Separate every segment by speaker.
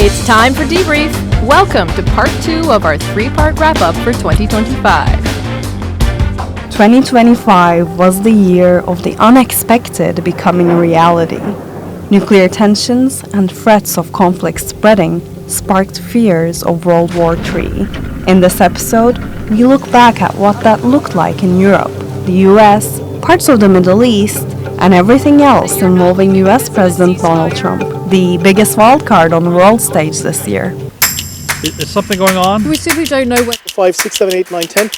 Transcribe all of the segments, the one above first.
Speaker 1: It's time for Debrief. Welcome to part 2 of our 3-part wrap-up for 2025.
Speaker 2: 2025 was the year of the unexpected becoming a reality. Nuclear tensions and threats of conflict spreading sparked fears of World War III. In this episode, we look back at what that looked like in Europe, the US, parts of the Middle East, and everything else involving US President Donald Trump, the biggest wildcard on the world stage this year.
Speaker 3: Is something going on?
Speaker 4: We simply don't know what.
Speaker 5: 5, 6, 7, 8, 9, 10.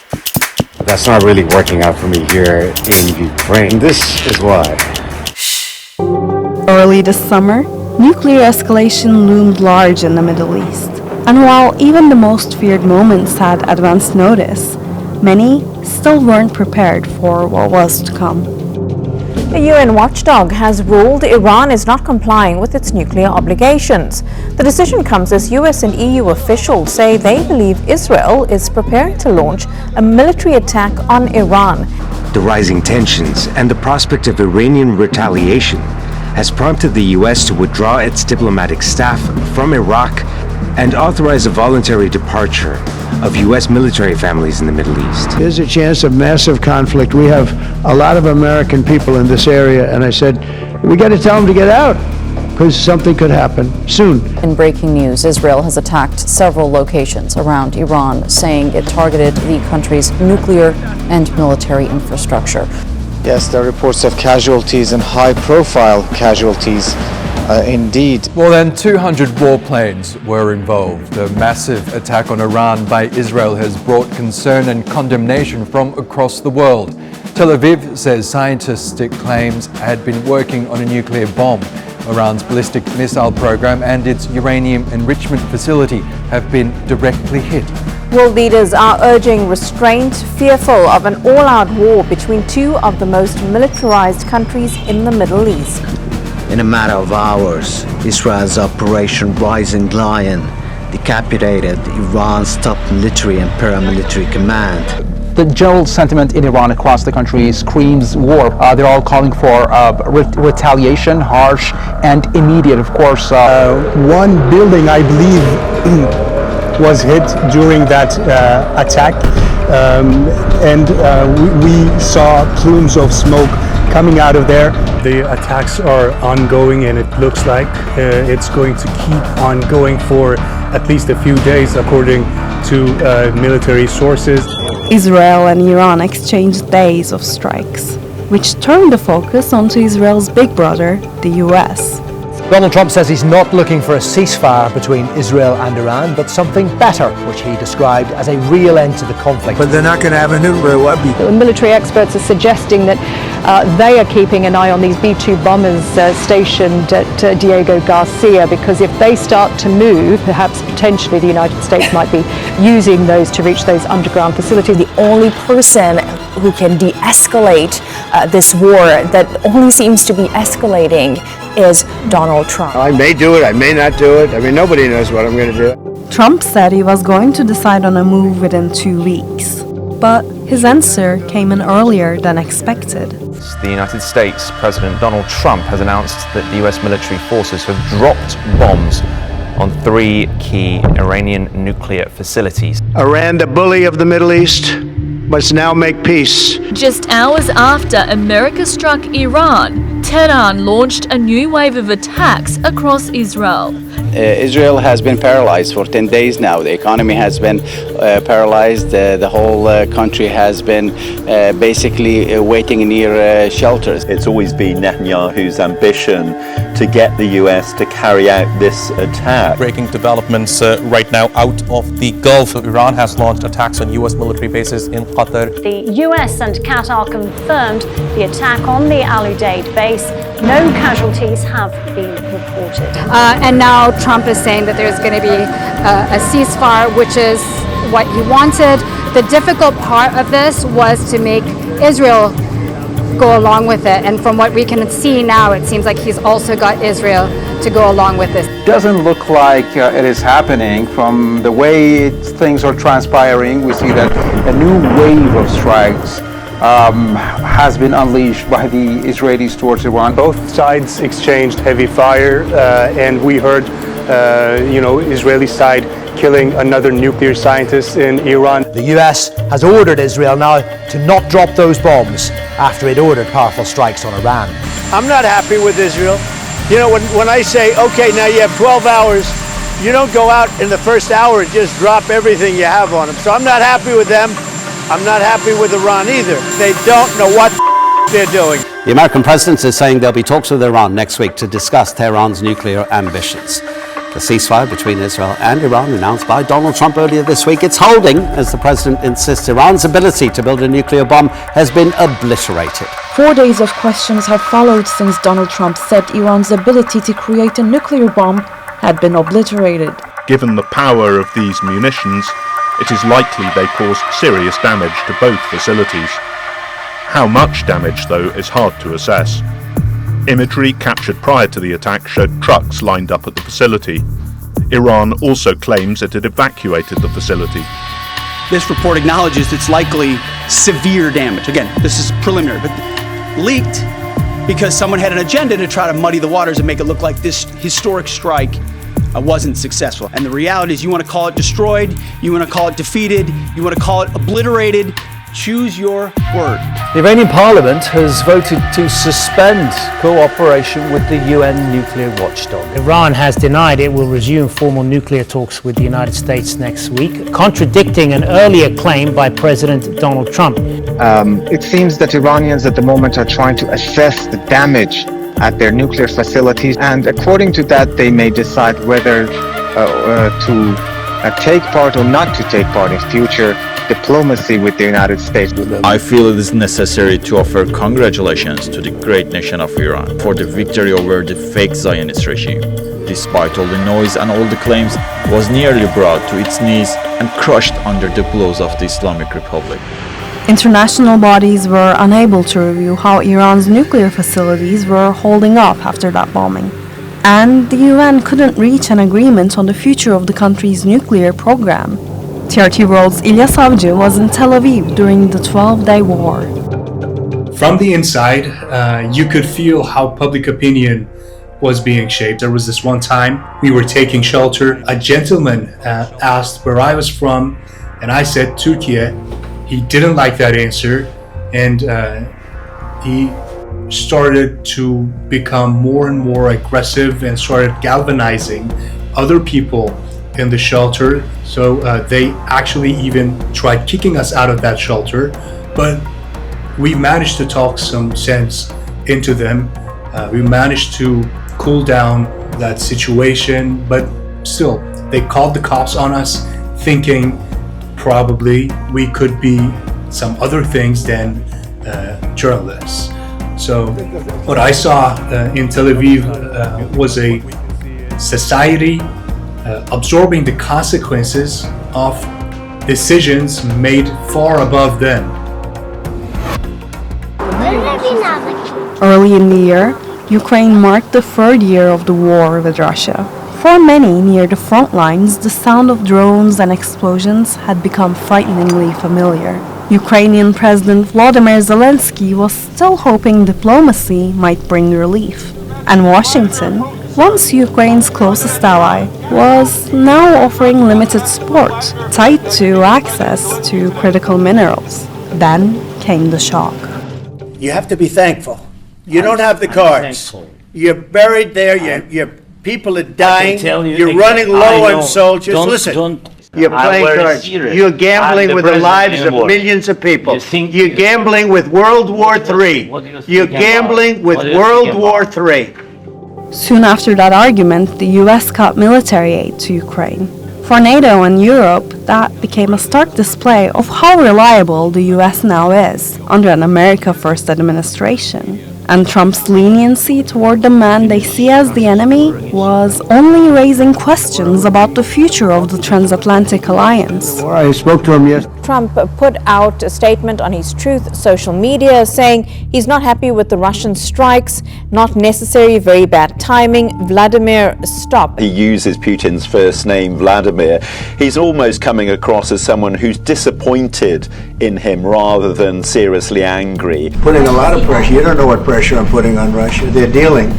Speaker 6: That's not really working out for me here in Ukraine. This is why.
Speaker 2: Early this summer, nuclear escalation loomed large in the Middle East. And while even the most feared moments had advance notice, many still weren't prepared for what was to come.
Speaker 7: The UN watchdog has ruled Iran is not complying with its nuclear obligations. The decision comes as US and EU officials say they believe Israel is preparing to launch a military attack on Iran.
Speaker 6: The rising tensions and the prospect of Iranian retaliation has prompted the US to withdraw its diplomatic staff from Iraq and authorize a voluntary departure of US military families in the Middle East.
Speaker 8: There's a chance of massive conflict. We have a lot of American people in this area, and I said, we got to tell them to get out, because something could happen soon.
Speaker 9: In breaking news, Israel has attacked several locations around Iran, saying it targeted the country's nuclear and military infrastructure.
Speaker 5: Yes, there are reports of casualties and high-profile casualties. Indeed.
Speaker 10: More than 200 warplanes were involved. The massive attack on Iran by Israel has brought concern and condemnation from across the world. Tel Aviv says scientists it claims had been working on a nuclear bomb. Iran's ballistic missile program and its uranium enrichment facility have been directly hit.
Speaker 7: World leaders are urging restraint, fearful of an all-out war between two of the most militarized countries in the Middle East.
Speaker 11: In a matter of hours, Israel's Operation Rising Lion decapitated Iran's top military and paramilitary command.
Speaker 12: The general sentiment in Iran across the country screams war. They're all calling for retaliation, harsh and immediate, of course.
Speaker 13: One building, I believe, was hit during that attack, and we saw plumes of smoke coming out of there.
Speaker 14: The attacks are ongoing, and it looks like it's going to keep on going for at least a few days, according to military sources.
Speaker 2: Israel and Iran exchanged days of strikes, which turned the focus onto Israel's big brother, the US.
Speaker 15: Donald Trump says he's not looking for a ceasefire between Israel and Iran, but something better, which he described as a real end to the conflict.
Speaker 16: But they're not going to have a nuclear weapon.
Speaker 17: The military experts are suggesting that they are keeping an eye on these B-2 bombers stationed at Diego Garcia, because if they start to move, perhaps potentially the United States might be using those to reach those underground facilities.
Speaker 7: The only person who can de-escalate this war that only seems to be escalating is Donald Trump.
Speaker 8: I may do it, I may not do it. I mean, nobody knows what I'm going to do.
Speaker 2: Trump said he was going to decide on a move within 2 weeks, but his answer came in earlier than expected.
Speaker 18: The United States President Donald Trump has announced that the US military forces have dropped bombs on 3 key Iranian nuclear facilities.
Speaker 8: Iran, the bully of the Middle East, must now make peace.
Speaker 1: Just hours after America struck Iran, Tehran launched a new wave of attacks across Israel.
Speaker 19: Israel has been paralyzed for 10 days now. The economy has been paralyzed. The whole country has been basically waiting near shelters.
Speaker 20: It's always been Netanyahu's ambition to get the US to carry out this attack.
Speaker 3: Breaking developments right now out of the Gulf. Iran has launched attacks on US military bases in Qatar.
Speaker 9: The US and Qatar confirmed the attack on the Al Udeid base. No casualties have been reported.
Speaker 4: And now Trump is saying that there's going to be a ceasefire, which is what he wanted. The difficult part of this was to make Israel go along with it. And from what we can see now, it seems like he's also got Israel to go along with this.
Speaker 12: Doesn't look like it is happening. From the way things are transpiring, we see that a new wave of strikes has been unleashed by the Israelis towards Iran.
Speaker 14: Both sides exchanged heavy fire, and we heard
Speaker 13: Israeli side killing another nuclear scientist in Iran.
Speaker 15: The US has ordered Israel now to not drop those bombs after it ordered powerful strikes on Iran.
Speaker 8: I'm not happy with Israel. You know, when I say, okay, now you have 12 hours, you don't go out in the first hour and just drop everything you have on them. So I'm not happy with them. I'm not happy with Iran either. They don't know what they're doing.
Speaker 21: The American president is saying there'll be talks with Iran next week to discuss Tehran's nuclear ambitions. The ceasefire between Israel and Iran, announced by Donald Trump earlier this week, it's holding as the president insists Iran's ability to build a nuclear bomb has been obliterated.
Speaker 2: 4 days of questions have followed since Donald Trump said Iran's ability to create a nuclear bomb had been obliterated.
Speaker 22: Given the power of these munitions, it is likely they caused serious damage to both facilities. How much damage, though, is hard to assess. Imagery captured prior to the attack showed trucks lined up at the facility. Iran also claims it had evacuated the facility.
Speaker 23: This report acknowledges it's likely severe damage. Again, this is preliminary, but leaked because someone had an agenda to try to muddy the waters and make it look like this historic strike wasn't successful. And the reality is, you want to call it destroyed, you want to call it defeated, you want to call it obliterated, choose your word.
Speaker 15: The Iranian parliament has voted to suspend cooperation with the UN nuclear watchdog.
Speaker 24: Iran has denied it will resume formal nuclear talks with the United States next week, contradicting an earlier claim by President Donald Trump.
Speaker 25: It seems that Iranians at the moment are trying to assess the damage at their nuclear facilities, and according to that they may decide whether to take part or not to take part in future diplomacy with the United States.
Speaker 26: I feel it is necessary to offer congratulations to the great nation of Iran for the victory over the fake Zionist regime. Despite all the noise and all the claims, was nearly brought to its knees and crushed under the blows of the Islamic Republic.
Speaker 2: International bodies were unable to review how Iran's nuclear facilities were holding up after that bombing. And the UN couldn't reach an agreement on the future of the country's nuclear program. TRT World's Ilya Savcı was in Tel Aviv during the 12-day war.
Speaker 14: From the inside, you could feel how public opinion was being shaped. There was this one time we were taking shelter. A gentleman asked where I was from, and I said Turkey. He didn't like that answer, and he started to become more and more aggressive and started galvanizing other people in the shelter. So they actually even tried kicking us out of that shelter, but we managed to talk some sense into them. We managed to cool down that situation, but still they called the cops on us, thinking probably we could be some other things than journalists. So what I saw in Tel Aviv was a society absorbing the consequences of decisions made far above them.
Speaker 2: Early in the year, Ukraine marked the third year of the war with Russia. For many near the front lines, the sound of drones and explosions had become frighteningly familiar. Ukrainian President Volodymyr Zelensky was still hoping diplomacy might bring relief. And Washington, once Ukraine's closest ally, was now offering limited support, tied to access to critical minerals. Then came the shock.
Speaker 8: You have to be thankful. You don't have the cards. You're buried there. Your people are dying. You're running low on soldiers. Listen, you're playing cards. You're gambling with the lives of millions of people. You're gambling with World War III. You're gambling with World War III.
Speaker 2: Soon after that argument, the US cut military aid to Ukraine. For NATO and Europe, that became a stark display of how reliable the US now is under an America First administration. And Trump's leniency toward the man they see as the enemy was only raising questions about the future of the transatlantic alliance.
Speaker 8: I spoke to him yesterday.
Speaker 7: Trump put out a statement on his Truth social media saying he's not happy with the Russian strikes, not necessary, very bad timing. Vladimir, stop.
Speaker 20: He uses Putin's first name, Vladimir. He's almost coming across as someone who's disappointed in him rather than seriously angry.
Speaker 8: Putting a lot of pressure. You don't know what pressure I'm putting on Russia. They're dealing.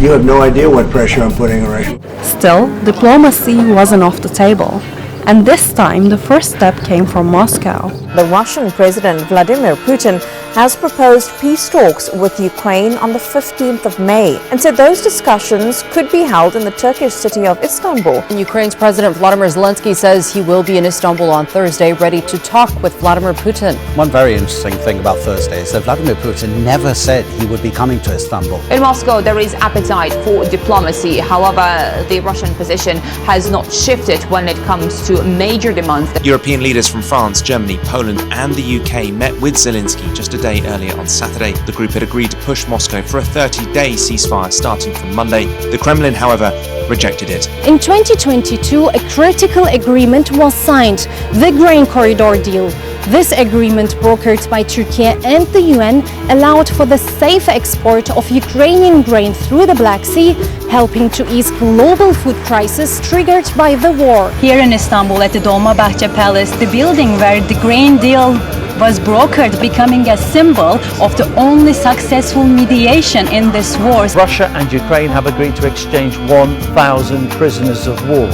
Speaker 8: You have no idea what pressure I'm putting on Russia.
Speaker 2: Still, diplomacy wasn't off the table. And this time, the first step came from Moscow.
Speaker 7: The Russian President Vladimir Putin has proposed peace talks with Ukraine on the 15th of May and said those discussions could be held in the Turkish city of Istanbul.
Speaker 9: Ukraine's President Volodymyr Zelensky says he will be in Istanbul on Thursday, ready to talk with Vladimir Putin.
Speaker 21: One very interesting thing about Thursday is that Vladimir Putin never said he would be coming to Istanbul.
Speaker 5: In Moscow, there is appetite for diplomacy. However, the Russian position has not shifted when it comes to major demands.
Speaker 6: European leaders from France, Germany, Poland and the UK met with Zelensky just a day earlier on Saturday. The group had agreed to push Moscow for a 30-day ceasefire starting from Monday. The Kremlin, however, rejected it.
Speaker 10: In 2022, a critical agreement was signed, the grain corridor deal. This agreement, brokered by Turkey and the UN, allowed for the safe export of Ukrainian grain through the Black Sea, helping to ease global food crisis triggered by the war.
Speaker 11: Here in Istanbul at the Dolmabahce Palace, the building where the grain deal was brokered, becoming a symbol of the only successful mediation in this war.
Speaker 16: Russia and Ukraine have agreed to exchange 1,000 prisoners of war.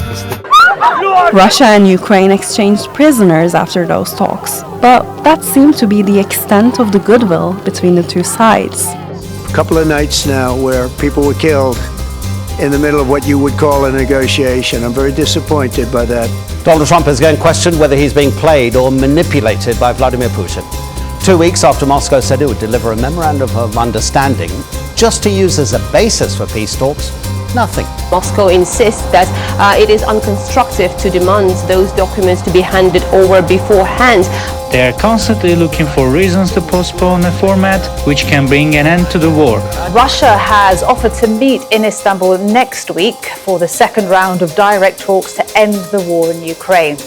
Speaker 2: Russia and Ukraine exchanged prisoners after those talks, but that seemed to be the extent of the goodwill between the two sides.
Speaker 8: A couple of nights now where people were killed in the middle of what you would call a negotiation. I'm very disappointed by that.
Speaker 21: Donald Trump is going to question whether he's being played or manipulated by Vladimir Putin. 2 weeks after Moscow said it would deliver a memorandum of understanding just to use as a basis for peace talks, nothing.
Speaker 17: Moscow insists that it is unconstructive to demand those documents to be handed over beforehand.
Speaker 16: They are constantly looking for reasons to postpone a format which can bring an end to the war.
Speaker 27: Russia has offered to meet in Istanbul next week for the second round of direct talks to end the war in Ukraine.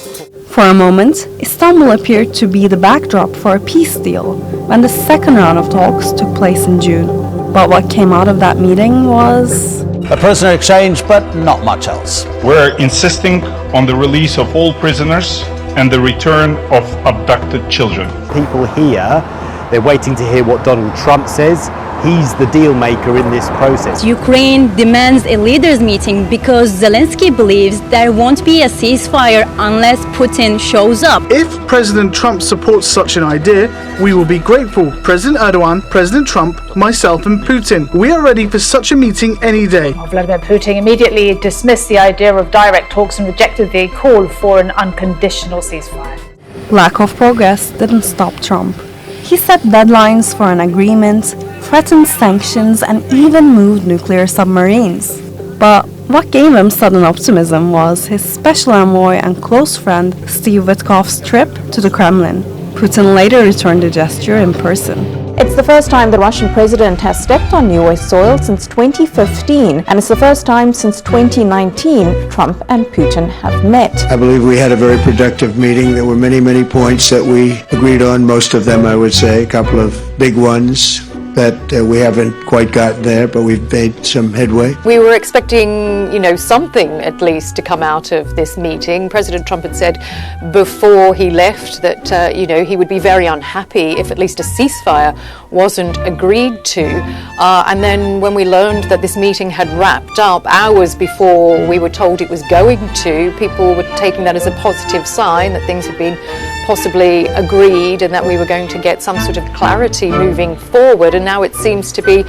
Speaker 2: For a moment, Istanbul appeared to be the backdrop for a peace deal when the second round of talks took place in June. But what came out of that meeting was
Speaker 21: a prisoner exchange, but not much else.
Speaker 28: We're insisting on the release of all prisoners and the return of abducted children.
Speaker 29: People here, they're waiting to hear what Donald Trump says. He's the deal maker in this process.
Speaker 11: Ukraine demands a leaders' meeting because Zelensky believes there won't be a ceasefire unless Putin shows up.
Speaker 30: If President Trump supports such an idea, we will be grateful. President Erdogan, President Trump, myself and Putin. We are ready for such a meeting any day.
Speaker 27: Vladimir Putin immediately dismissed the idea of direct talks and rejected the call for an unconditional ceasefire.
Speaker 2: lack of progress didn't stop Trump. He set deadlines for an agreement, threatened sanctions, and even moved nuclear submarines. But what gave him sudden optimism was his special envoy and close friend Steve Witkoff's trip to the Kremlin. Putin later returned the gesture in person.
Speaker 7: It's the first time the Russian president has stepped on US soil since 2015, and it's the first time since 2019 Trump and Putin have met.
Speaker 8: I believe we had a very productive meeting. There were many, many points that we agreed on, most of them I would say, a couple of big ones that we haven't quite gotten there, but we've made some headway.
Speaker 31: We were expecting, something at least to come out of this meeting. President Trump had said before he left that, he would be very unhappy if at least a ceasefire wasn't agreed to. And then when we learned that this meeting had wrapped up hours before we were told it was going to, people were taking that as a positive sign that things had been possibly agreed and that we were going to get some sort of clarity moving forward. And now it seems to be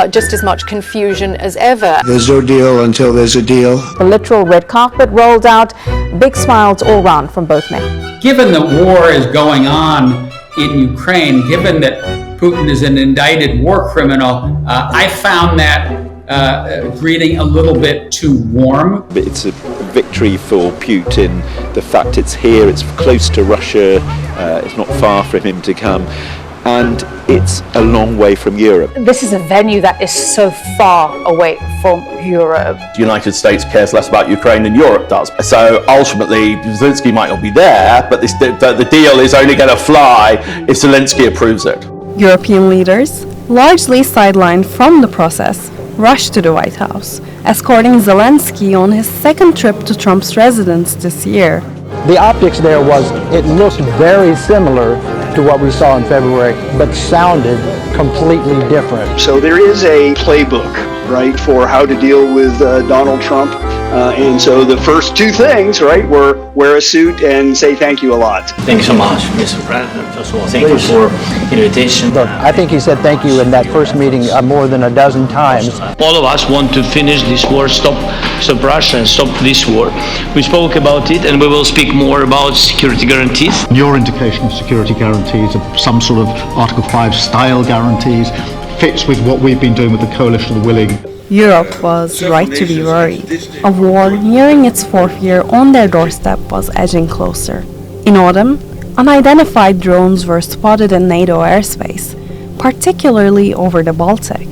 Speaker 31: just as much confusion as ever.
Speaker 8: There's no deal until there's a deal.
Speaker 7: The literal red carpet rolled out, big smiles all round from both men.
Speaker 32: Given that war is going on in Ukraine, given that Putin is an indicted war criminal, I found that greeting a little bit too warm.
Speaker 20: It's a victory for Putin. The fact it's here, it's close to Russia, it's not far from him to come, and it's a long way from Europe.
Speaker 27: This is a venue that is so far away from Europe.
Speaker 33: The United States cares less about Ukraine than Europe does. So ultimately, Zelensky might not be there, but the deal is only going to fly if Zelensky approves it.
Speaker 2: European leaders, largely sidelined from the process, rushed to the White House, escorting Zelensky on his second trip to Trump's residence this year.
Speaker 29: The optics there was, it looked very similar to what we saw in February, but sounded completely different.
Speaker 34: So there is a playbook
Speaker 1: right, for how to deal with Donald Trump. And so the first two things, right, were wear a suit and say thank you a lot.
Speaker 3: Thank you so much, Mr. President. First of all, thank you for the invitation.
Speaker 4: Look, I think he said thank you in that first meeting more than a dozen times.
Speaker 3: All of us want to finish this war, stop Russia and stop this war. We spoke about it and we will speak more about security guarantees.
Speaker 12: Your indication of security guarantees, of some sort of Article 5 style guarantees, fits with what we've been doing with the Coalition of the Willing.
Speaker 2: Europe was right to be worried. A war nearing its fourth year on their doorstep was edging closer. In autumn, unidentified drones were spotted in NATO airspace, particularly over the Baltic.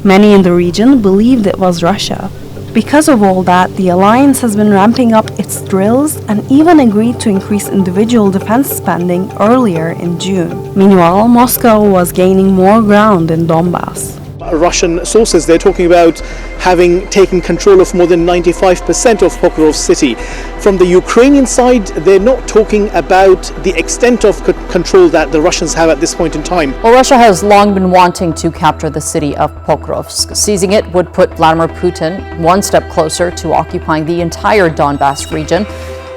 Speaker 2: Many in the region believed it was Russia. Because of all that, the alliance has been ramping up its drills and even agreed to increase individual defense spending earlier in June. Meanwhile, Moscow was gaining more ground in Donbass.
Speaker 13: Russian sources, they're talking about having taken control of more than 95% of Pokrovsk city. From the Ukrainian side, they're not talking about the extent of control that the Russians have at this point in time.
Speaker 9: Well, Russia has long been wanting to capture the city of Pokrovsk. Seizing it would put Vladimir Putin one step closer to occupying the entire Donbass region.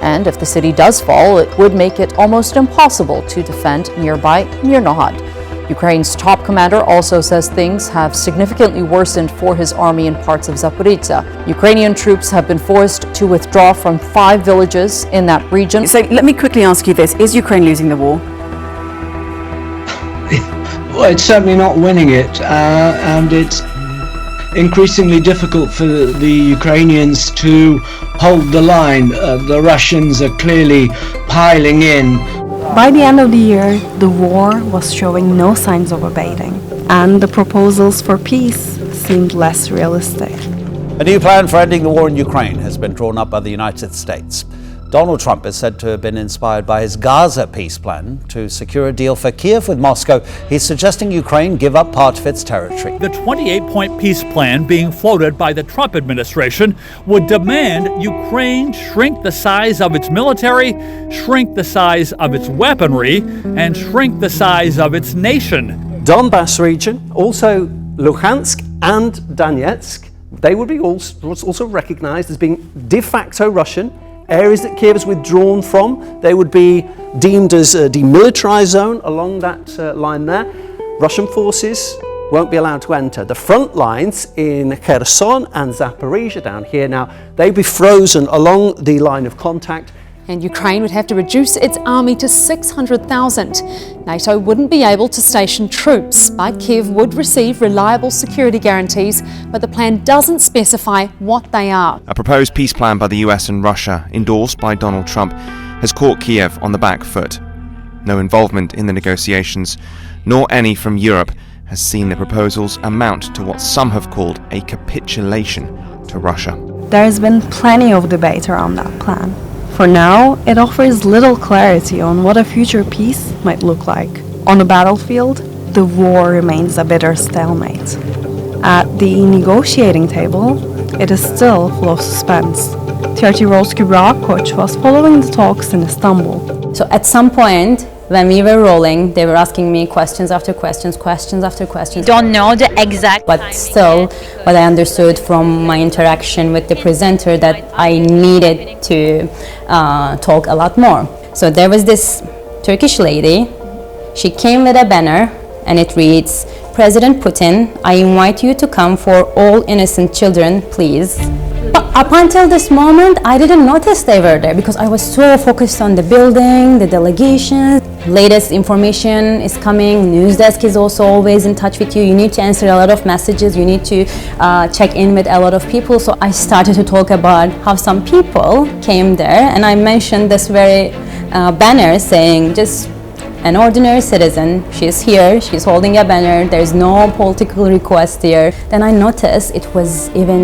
Speaker 9: And if the city does fall, it would make it almost impossible to defend nearby Mirnohad. Ukraine's top commander also says things have significantly worsened for his army in parts of Zaporizhzhia. Ukrainian troops have been forced to withdraw from 5 villages in that region.
Speaker 15: So let me quickly ask you this. Is Ukraine losing the war?
Speaker 18: Well, it's certainly not winning it, and it's increasingly difficult for the Ukrainians to hold the line. The Russians are clearly piling in.
Speaker 2: By the end of the year, the war was showing no signs of abating, and the proposals for peace seemed less realistic.
Speaker 21: A new plan for ending the war in Ukraine has been drawn up by the United States. Donald Trump is said to have been inspired by his Gaza peace plan to secure a deal for Kiev with Moscow. He's suggesting Ukraine give up part of its territory.
Speaker 19: The 28-point peace plan being floated by the Trump administration would demand Ukraine shrink the size of its military, shrink the size of its weaponry, and shrink the size of its nation.
Speaker 22: Donbass region, also Luhansk and Donetsk, they would be also recognized as being de facto Russian. Areas that Kiev is withdrawn from, they would be deemed as a demilitarized zone along that line there. Russian forces won't be allowed to enter. The front lines in Kherson and Zaporizhzhia down here now, they'd be frozen along the line of contact.
Speaker 23: And Ukraine would have to reduce its army to 600,000. NATO wouldn't be able to station troops, but Kiev would receive reliable security guarantees, but the plan doesn't specify what they are.
Speaker 6: A proposed peace plan by the US and Russia, endorsed by Donald Trump, has caught Kiev on the back foot. No involvement in the negotiations, nor any from Europe, has seen the proposals amount to what some have called a capitulation to Russia.
Speaker 2: There has been plenty of debate around that plan. For now, it offers little clarity on what a future peace might look like. On the battlefield, the war remains a bitter stalemate. At the negotiating table, it is still full of suspense. TRT World's Kübra Koç was following the talks in Istanbul.
Speaker 24: So at some point, when we were rolling, they were asking me questions after questions after questions.
Speaker 25: Don't know the exact
Speaker 24: But still, what I understood from my interaction with the presenter that I needed to talk a lot more. So there was this Turkish lady. She came with a banner and it reads, "President Putin, I invite you to come for all innocent children, please." But up until this moment, I didn't notice they were there because I was so focused on the building, the delegation. Latest information is coming. News desk is also always in touch with you. You need to answer a lot of messages. You need to check in with a lot of people. So I started to talk about how some people came there, and I mentioned this very banner saying just an ordinary citizen. She's here, she's holding a banner, there's no political request here. Then I noticed it was even,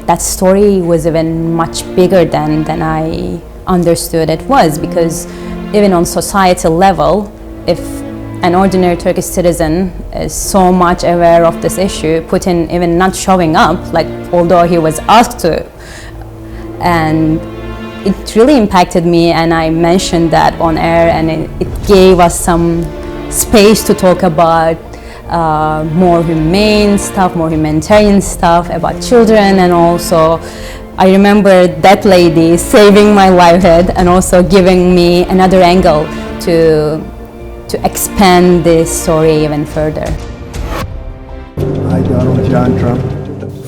Speaker 24: that story was even much bigger than I understood it was, because even on societal level, if an ordinary Turkish citizen is so much aware of this issue, Putin even not showing up, like although he was asked to, and it really impacted me, and I mentioned that on air, and it gave us some space to talk about more humane stuff, more humanitarian stuff about children, and also I remember that lady saving my livelihood and also giving me another angle to expand this story even further.
Speaker 5: Hi, Donald John Trump.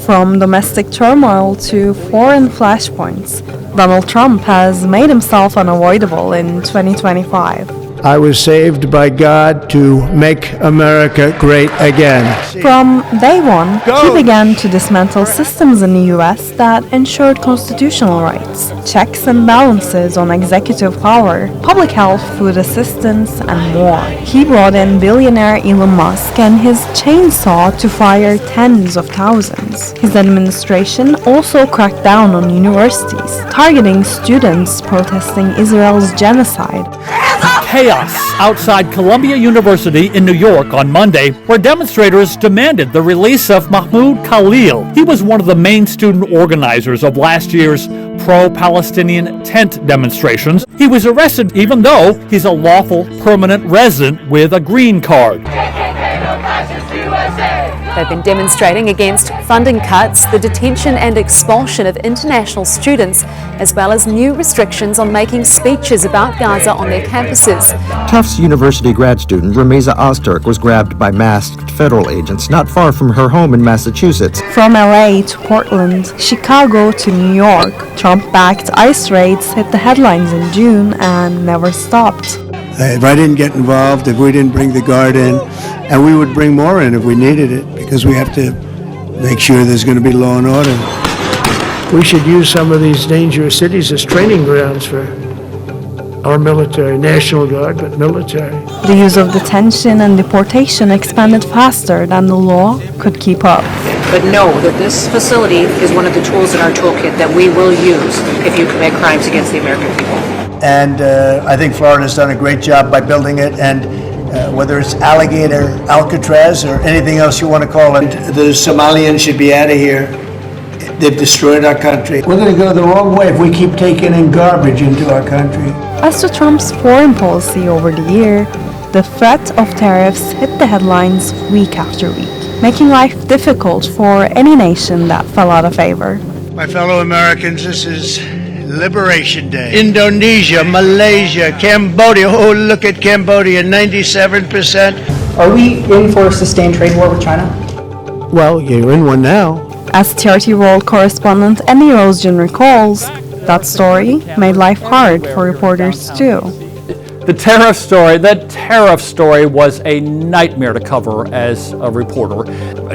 Speaker 2: From domestic turmoil to foreign flashpoints, Donald Trump has made himself unavoidable in 2025.
Speaker 5: I was saved by God to make America great again.
Speaker 2: From day one, he began to dismantle systems in the US that ensured constitutional rights, checks and balances on executive power, public health, food assistance, and more. He brought in billionaire Elon Musk and his chainsaw to fire tens of thousands. His administration also cracked down on universities, targeting students protesting Israel's genocide.
Speaker 19: Chaos outside Columbia University in New York on Monday, where demonstrators demanded the release of Mahmoud Khalil. He was one of the main student organizers of last year's pro-Palestinian tent demonstrations. He was arrested even though he's a lawful permanent resident with a green card.
Speaker 23: They've been demonstrating against funding cuts, the detention and expulsion of international students, as well as new restrictions on making speeches about Gaza on their campuses.
Speaker 7: Tufts University grad student Ramiza Ozturk was grabbed by masked federal agents not far from her home in Massachusetts.
Speaker 2: From LA to Portland, Chicago to New York, Trump-backed ICE raids hit the headlines in June and never stopped.
Speaker 5: If I didn't get involved, if we didn't bring the guard in, and we would bring more in if we needed it, because we have to make sure there's going to be law and order. We should use some of these dangerous cities as training grounds for our military, National Guard, but military.
Speaker 2: The use of detention and deportation expanded faster than the law could keep up.
Speaker 8: But know that this facility is one of the tools in our toolkit that we will use if you commit crimes against the American people.
Speaker 5: And I think Florida's done a great job by building it, and whether it's Alligator, Alcatraz, or anything else you want to call it, the Somalians should be out of here. They've destroyed our country. We're going to go the wrong way if we keep taking in garbage into our country.
Speaker 2: As to Trump's foreign policy over the year, the threat of tariffs hit the headlines week after week, making life difficult for any nation that fell out of favor.
Speaker 5: My fellow Americans, this is Liberation Day. Indonesia, Malaysia, Cambodia. Oh, look at Cambodia, 97%.
Speaker 15: Are we in for a sustained trade war with China?
Speaker 5: Well, you're in one now.
Speaker 2: As TRT World correspondent Annie Rosejan recalls, that story made life hard for reporters too.
Speaker 19: The tariff story was a nightmare to cover as a reporter.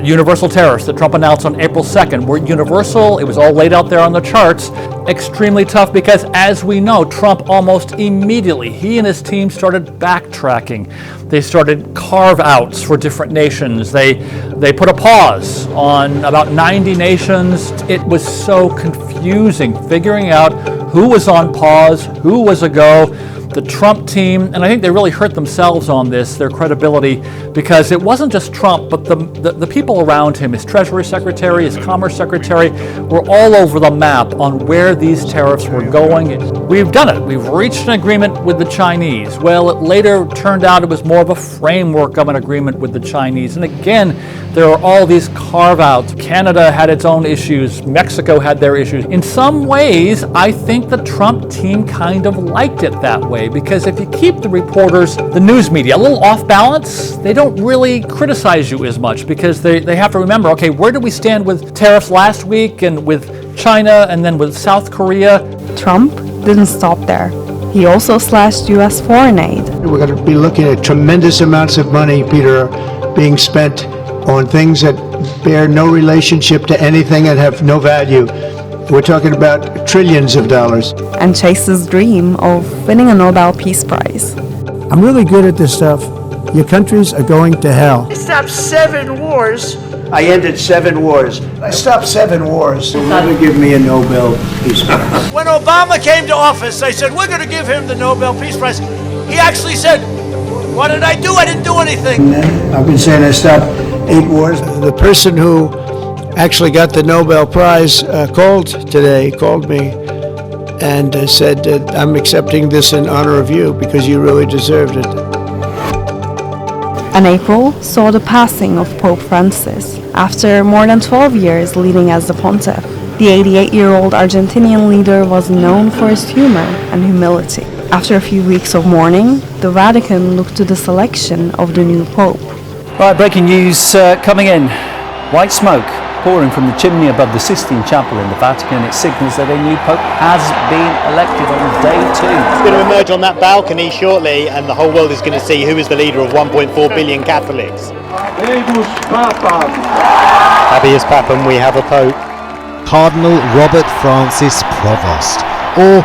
Speaker 19: Universal tariffs that Trump announced on April 2nd were universal. It was all laid out there on the charts. Extremely tough because, as we know, Trump almost immediately, he and his team started backtracking. They started carve-outs for different nations. They put a pause on about 90 nations. It was so confusing figuring out who was on pause, who was a go. The Trump team, and I think they really hurt themselves on this, their credibility, because it wasn't just Trump, but the people around him, his Treasury Secretary, his Commerce Secretary, were all over the map on where these tariffs were going. We've done it. We've reached an agreement with the Chinese. Well, it later turned out it was more of a framework of an agreement with the Chinese. And again, there are all these carve-outs. Canada had its own issues. Mexico had their issues. In some ways, I think the Trump team kind of liked it that way, because if you keep the reporters, the news media, a little off balance, they don't really criticize you as much, because they have to remember, okay, where did we stand with tariffs last week and with China and then with South Korea?
Speaker 2: Trump didn't stop there. He also slashed U.S. foreign aid.
Speaker 5: We're going to be looking at tremendous amounts of money, Peter, being spent on things that bear no relationship to anything and have no value. We're talking about trillions of dollars.
Speaker 2: And Chase's dream of winning a Nobel Peace Prize.
Speaker 5: I'm really good at this stuff. Your countries are going to hell.
Speaker 10: I stopped 7 wars.
Speaker 5: I ended 7 wars. I stopped 7 wars. They'll never give me a Nobel Peace Prize.
Speaker 10: When Obama came to office, they said, we're going to give him the Nobel Peace Prize. He actually said, what did I do? I didn't do anything.
Speaker 5: I've been saying I stopped 8 wars. The person who actually got the Nobel Prize called me and said, I'm accepting this in honor of you because you really deserved it.
Speaker 2: And April saw the passing of Pope Francis, after more than 12 years leading as the pontiff. The 88-year-old Argentinian leader was known for his humor and humility. After a few weeks of mourning, the Vatican looked to the selection of the new pope.
Speaker 11: Right, breaking news coming in. White smoke pouring from the chimney above the Sistine Chapel in the Vatican. It signals that a new pope has been elected on day 2.
Speaker 14: It's going to emerge on that balcony shortly, and the whole world is going to see who is the leader of 1.4 billion Catholics. Habeas Papam, we have a pope.
Speaker 16: Cardinal Robert Francis Provost, or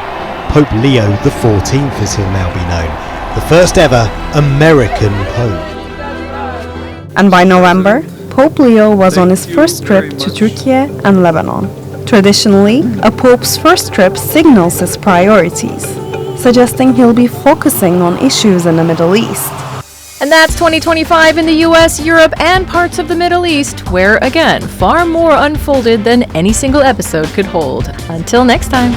Speaker 16: Pope Leo XIV as he'll now be known, the first ever American pope.
Speaker 2: And by November, Pope Leo was on his first trip to Turkey and Lebanon. Traditionally, a pope's first trip signals his priorities, suggesting he'll be focusing on issues in the Middle East.
Speaker 17: And that's 2025 in the US, Europe, and parts of the Middle East, where, again, far more unfolded than any single episode could hold. Until next time.